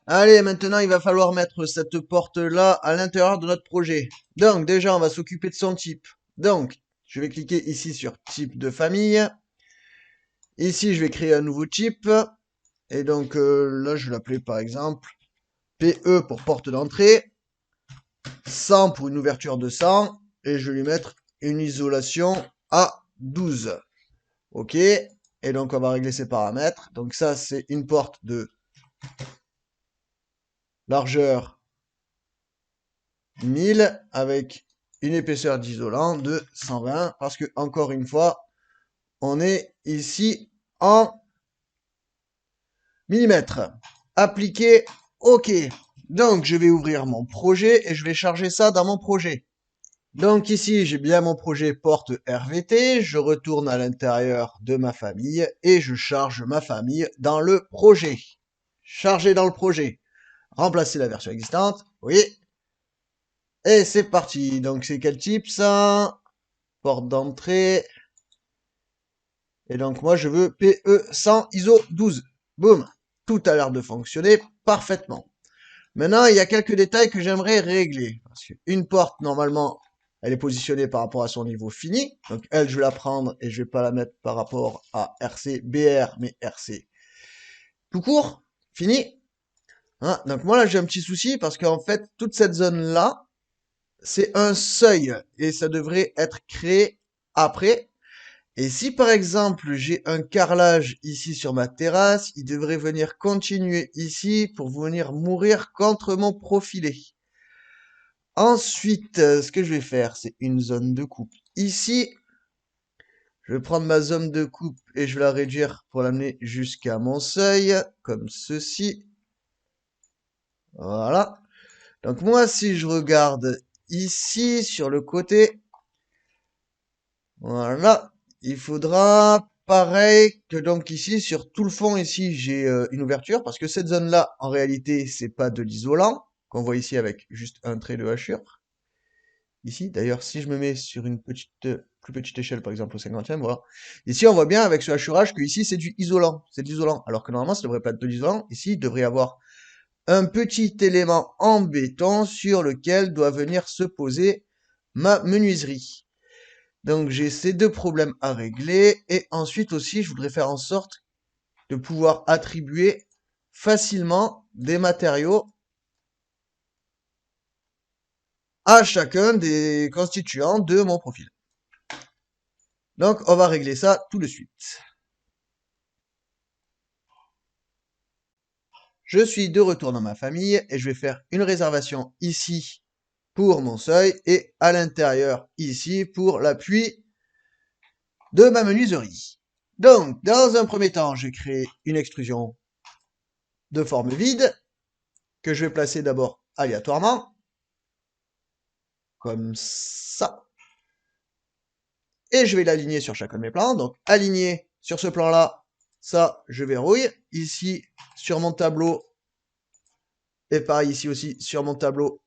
Allez, maintenant, il va falloir mettre cette porte-là à l'intérieur de notre projet. Donc, déjà, on va s'occuper de son type. Donc, je vais cliquer ici sur type de famille. Ici, je vais créer un nouveau type. Et donc, là, je vais l'appeler par exemple PE pour porte d'entrée. 100 pour une ouverture de 100. Et je vais lui mettre une isolation à 12. OK. Et donc, on va régler ses paramètres. Donc, ça, c'est une porte de largeur 1000 avec une épaisseur d'isolant de 120 parce que, encore une fois, on est ici en millimètres. Appliquer, OK. Donc, je vais ouvrir mon projet et je vais charger ça dans mon projet. Donc ici, j'ai bien mon projet porte RVT, je retourne à l'intérieur de ma famille et je charge ma famille dans le projet. Charger dans le projet. Remplacer la version existante, oui. Et c'est parti. Donc c'est quel type ça? Porte d'entrée. Et donc moi je veux PE100 ISO 12. Boum. Tout a l'air de fonctionner parfaitement. Maintenant, il y a quelques détails que j'aimerais régler. Parce qu'une porte, normalement, elle est positionnée par rapport à son niveau fini. Donc, elle, je vais la prendre et je vais pas la mettre par rapport à RC BR, mais RC tout court, fini. Hein, donc, moi, là, j'ai un petit souci parce qu'en fait, toute cette zone-là, c'est un seuil et ça devrait être créé après. Et si, par exemple, j'ai un carrelage ici sur ma terrasse, il devrait venir continuer ici pour venir mourir contre mon profilé. Ensuite, ce que je vais faire, c'est une zone de coupe. Ici, je vais prendre ma zone de coupe et je vais la réduire pour l'amener jusqu'à mon seuil, comme ceci. Voilà. Donc moi, si je regarde ici, sur le côté, voilà, il faudra pareil que donc ici, sur tout le fond, ici, j'ai une ouverture, parce que cette zone-là, en réalité, c'est pas de l'isolant, qu'on voit ici avec juste un trait de hachure. Ici, d'ailleurs, si je me mets sur une plus petite échelle, par exemple au 50e, voilà. Ici, on voit bien avec ce hachurage que ici, c'est du isolant. C'est de l'isolant. Alors que normalement, ça devrait pas être de l'isolant. Ici, il devrait y avoir un petit élément en béton sur lequel doit venir se poser ma menuiserie. Donc, j'ai ces deux problèmes à régler. Et ensuite aussi, je voudrais faire en sorte de pouvoir attribuer facilement des matériaux à chacun des constituants de mon profil. Donc, on va régler ça tout de suite. Je suis de retour dans ma famille et je vais faire une réservation ici pour mon seuil et à l'intérieur ici pour l'appui de ma menuiserie. Donc, dans un premier temps, je crée une extrusion de forme vide que je vais placer d'abord aléatoirement, comme ça. Et je vais l'aligner sur chacun de mes plans. Donc, aligner sur ce plan-là, ça, je verrouille. Ici, sur mon tableau, et pareil ici aussi, sur mon tableau,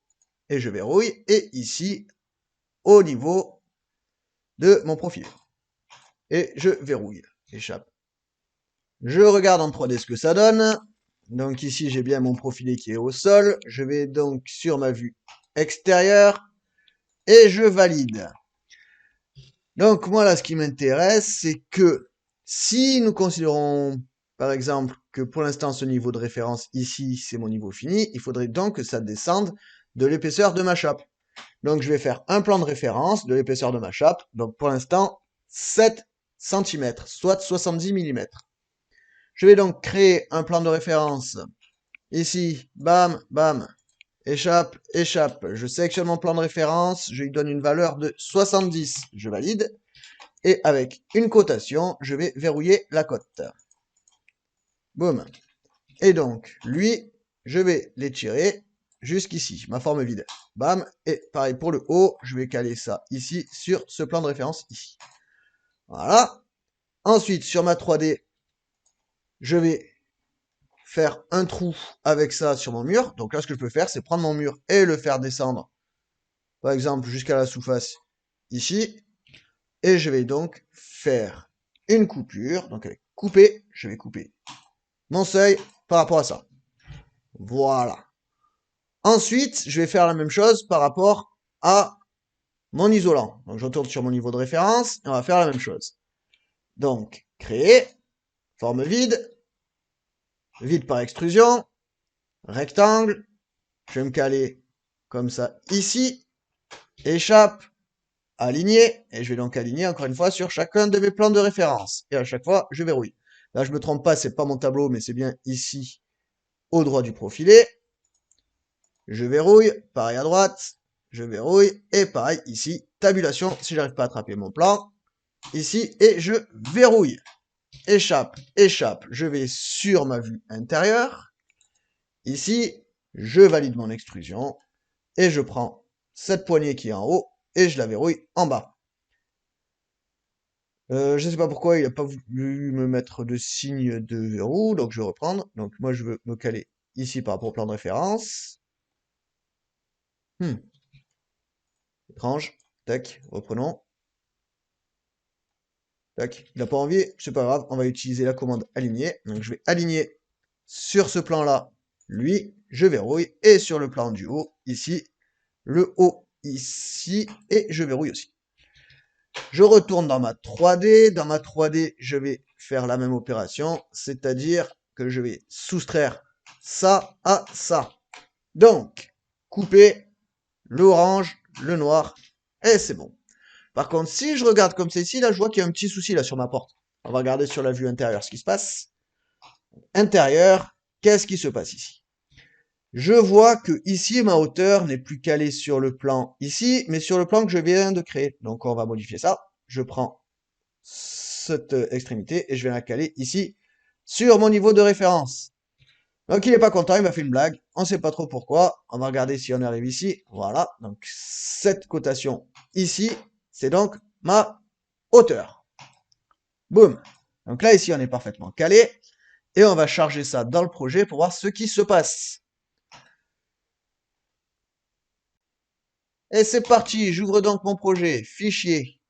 et je verrouille. Et ici, au niveau de mon profil. Et je verrouille. Échappe. Je regarde en 3D ce que ça donne. Donc ici, j'ai bien mon profilé qui est au sol. Je vais donc sur ma vue extérieure et je valide. Donc moi là, ce qui m'intéresse, c'est que si nous considérons par exemple que pour l'instant ce niveau de référence ici, c'est mon niveau fini, il faudrait donc que ça descende de l'épaisseur de ma chape. Donc je vais faire un plan de référence de l'épaisseur de ma chape. Donc pour l'instant, 7 cm, soit 70 mm. Je vais donc créer un plan de référence. Ici, bam, bam, échappe, échappe. Je sélectionne mon plan de référence, je lui donne une valeur de 70. Je valide. Et avec une cotation, je vais verrouiller la cote. Boum. Et donc, lui, je vais l'étirer jusqu'ici, ma forme vide. Bam. Et pareil pour le haut, je vais caler ça ici sur ce plan de référence ici. Voilà. Ensuite, sur ma 3D, je vais faire un trou avec ça sur mon mur. Donc là, ce que je peux faire, c'est prendre mon mur et le faire descendre, par exemple, jusqu'à la sous-face ici. Et je vais donc faire une coupure. Donc avec couper, je vais couper mon seuil par rapport à ça. Voilà. Ensuite, je vais faire la même chose par rapport à mon isolant. Donc, je retourne sur mon niveau de référence et on va faire la même chose. Donc, créer, forme vide, vide par extrusion, rectangle. Je vais me caler comme ça ici, échappe, aligner, et je vais donc aligner encore une fois sur chacun de mes plans de référence. Et à chaque fois, je verrouille. Là, je me trompe pas, c'est pas mon tableau, mais c'est bien ici, au droit du profilé. Je verrouille, pareil à droite, je verrouille, et pareil ici, tabulation, si j'arrive pas à attraper mon plan, ici, et je verrouille. Échappe, échappe, je vais sur ma vue intérieure. Ici, je valide mon extrusion, et je prends cette poignée qui est en haut, et je la verrouille en bas. Je sais pas pourquoi il n'a pas voulu me mettre de signe de verrou, donc je vais reprendre. Donc moi je veux me caler ici par rapport au plan de référence. Étrange. Tac, reprenons. Tac, il n'a pas envie, c'est pas grave, on va utiliser la commande aligner. Donc je vais aligner sur ce plan-là, lui, je verrouille, et sur le plan du haut, ici, le haut, ici, et je verrouille aussi. Je retourne dans ma 3D. Dans ma 3D, je vais faire la même opération, c'est-à-dire que je vais soustraire ça à ça. Donc, couper l'orange, le noir, et c'est bon. Par contre, si je regarde comme c'est ici, là, je vois qu'il y a un petit souci là sur ma porte. On va regarder sur la vue intérieure ce qui se passe. Intérieur, qu'est-ce qui se passe ici? Je vois que ici, ma hauteur n'est plus calée sur le plan ici, mais sur le plan que je viens de créer. Donc, on va modifier ça. Je prends cette extrémité et je vais la caler ici sur mon niveau de référence. Donc il est pas content, il m'a fait une blague, on sait pas trop pourquoi. On va regarder si on arrive ici. Voilà, donc cette cotation ici, c'est donc ma hauteur. Boum. Donc là ici on est parfaitement calé et on va charger ça dans le projet pour voir ce qui se passe. Et c'est parti, j'ouvre donc mon projet, fichier.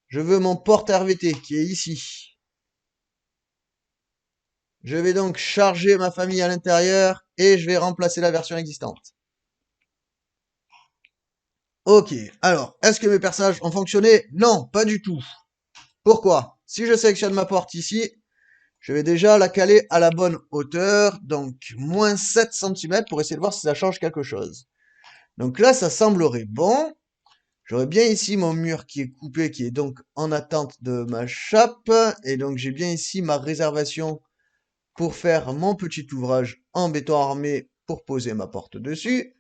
Je veux mon porte RVT qui est ici. Je vais donc charger ma famille à l'intérieur et je vais remplacer la version existante. Ok, alors, est-ce que mes personnages ont fonctionné? Non, pas du tout. Pourquoi? Si je sélectionne ma porte ici, je vais déjà la caler à la bonne hauteur, donc moins 7 cm pour essayer de voir si ça change quelque chose. Donc là, ça semblerait bon. J'aurais bien ici mon mur qui est coupé, qui est donc en attente de ma chape. Et donc j'ai bien ici ma réservation pour faire mon petit ouvrage en béton armé pour poser ma porte dessus.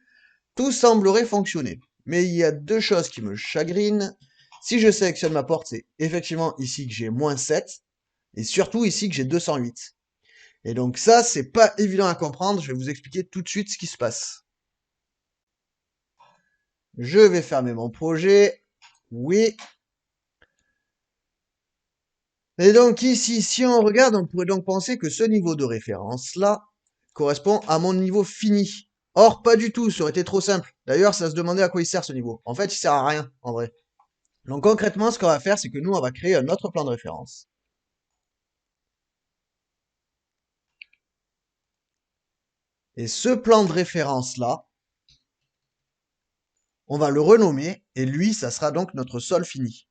Tout semblerait fonctionner. Mais il y a deux choses qui me chagrinent. Si je sélectionne ma porte, c'est effectivement ici que j'ai moins 7. Et surtout ici que j'ai 208. Et donc ça, c'est pas évident à comprendre. Je vais vous expliquer tout de suite ce qui se passe. Je vais fermer mon projet. Oui. Et donc ici, si on regarde, on pourrait donc penser que ce niveau de référence-là correspond à mon niveau fini. Or, pas du tout, ça aurait été trop simple. D'ailleurs, ça se demandait à quoi il sert ce niveau. En fait, il sert à rien, en vrai. Donc concrètement, ce qu'on va faire, c'est que nous, on va créer un autre plan de référence. Et ce plan de référence-là, on va le renommer, et lui, ça sera donc notre sol fini.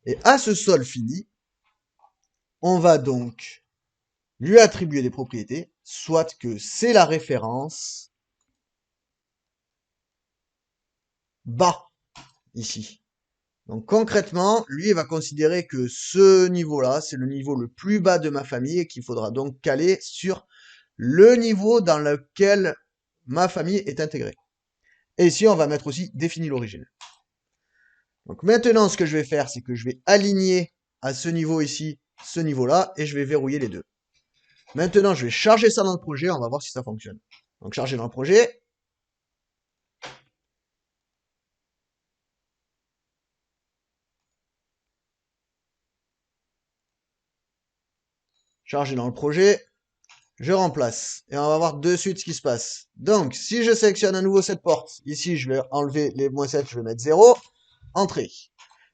Et à ce sol fini, on va donc lui attribuer des propriétés, soit que c'est la référence bas, ici. Donc concrètement, lui, il va considérer que ce niveau-là, c'est le niveau le plus bas de ma famille et qu'il faudra donc caler sur le niveau dans lequel ma famille est intégrée. Et ici, on va mettre aussi défini l'origine. Donc maintenant, ce que je vais faire, c'est que je vais aligner à ce niveau ici, ce niveau-là, et je vais verrouiller les deux. Maintenant, je vais charger ça dans le projet, on va voir si ça fonctionne. Donc charger dans le projet. Charger dans le projet. Je remplace. Et on va voir de suite ce qui se passe. Donc, si je sélectionne à nouveau cette porte, ici, je vais enlever les -7, je vais mettre 0. Entrée.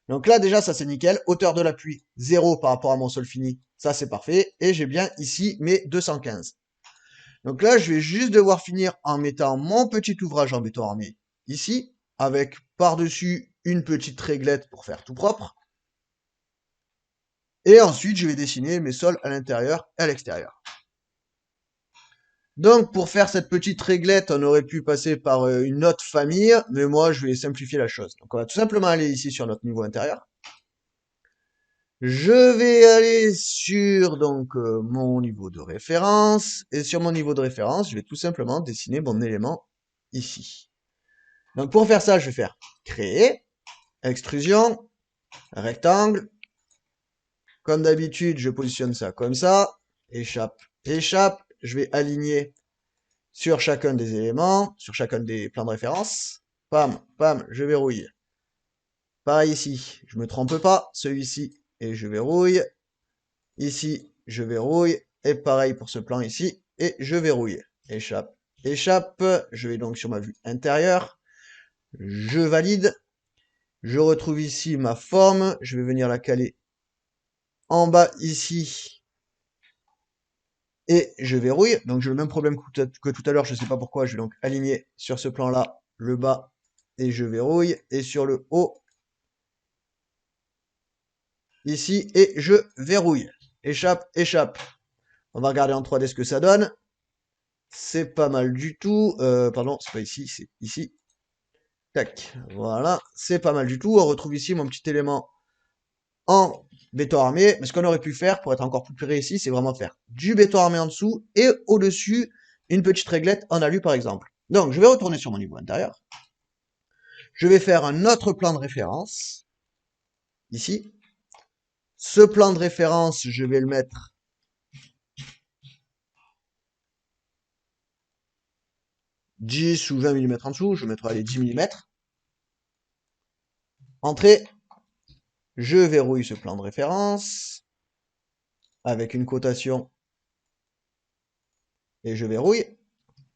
Donc là, déjà, ça c'est nickel. Hauteur de l'appui, 0 par rapport à mon sol fini. Ça, c'est parfait. Et j'ai bien ici mes 215. Donc là, je vais juste devoir finir en mettant mon petit ouvrage en béton armé ici, avec par-dessus une petite réglette pour faire tout propre. Et ensuite, je vais dessiner mes sols à l'intérieur et à l'extérieur. Donc, pour faire cette petite réglette, on aurait pu passer par une autre famille, mais moi, je vais simplifier la chose. Donc, on va tout simplement aller ici sur notre niveau intérieur. Je vais aller sur donc mon niveau de référence, et sur mon niveau de référence, je vais tout simplement dessiner mon élément ici. Donc, pour faire ça, je vais faire créer, extrusion, rectangle. Comme d'habitude, je positionne ça comme ça, échappe, échappe. Je vais aligner sur chacun des éléments, sur chacun des plans de référence. Pam, pam, je verrouille. Pareil ici, je me trompe pas, celui-ci, et je verrouille. Ici, je verrouille. Et pareil pour ce plan ici, et je verrouille. Échappe, échappe. Je vais donc sur ma vue intérieure. Je valide. Je retrouve ici ma forme. Je vais venir la caler en bas ici. Et je verrouille. Donc j'ai le même problème que tout à l'heure, je ne sais pas pourquoi. Je vais donc aligner sur ce plan-là le bas et je verrouille. Et sur le haut, ici, et je verrouille. Échappe, échappe. On va regarder en 3D ce que ça donne. C'est pas mal du tout. Pardon, c'est pas ici, c'est ici. Tac, voilà, c'est pas mal du tout. On retrouve ici mon petit élément en béton armé. Mais ce qu'on aurait pu faire, pour être encore plus précis, c'est vraiment faire du béton armé en dessous et au-dessus, une petite réglette en alu par exemple. Donc, je vais retourner sur mon niveau intérieur. Je vais faire un autre plan de référence. Ici. Ce plan de référence, je vais le mettre « 10 ou 20 mm en dessous. Je vais mettre, allez, 10 mm. Entrée. Je verrouille ce plan de référence avec une cotation et je verrouille.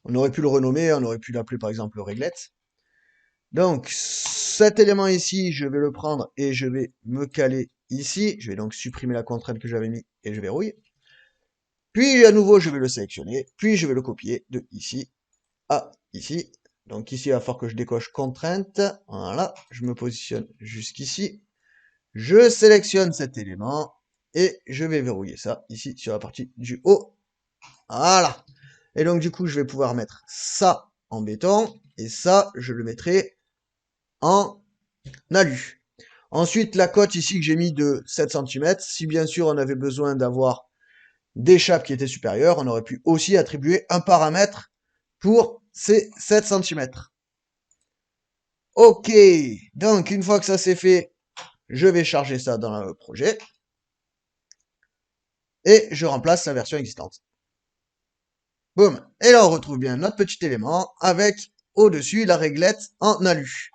On aurait pu le renommer, on aurait pu l'appeler par exemple réglette. Donc cet élément ici, je vais le prendre et je vais me caler ici. Je vais donc supprimer la contrainte que j'avais mis et je verrouille. Puis à nouveau, je vais le sélectionner, puis je vais le copier de ici à ici. Donc ici, il va falloir que je décoche contrainte. Voilà, je me positionne jusqu'ici. Je sélectionne cet élément et je vais verrouiller ça ici sur la partie du haut. Voilà. Et donc du coup, je vais pouvoir mettre ça en béton et ça, je le mettrai en alu. Ensuite, la cote ici que j'ai mis de 7 cm, si bien sûr on avait besoin d'avoir des chapes qui étaient supérieures, on aurait pu aussi attribuer un paramètre pour ces 7 cm. Ok, donc une fois que ça c'est fait, je vais charger ça dans le projet et je remplace la version existante. Boum, et là on retrouve bien notre petit élément avec au-dessus la réglette en alu.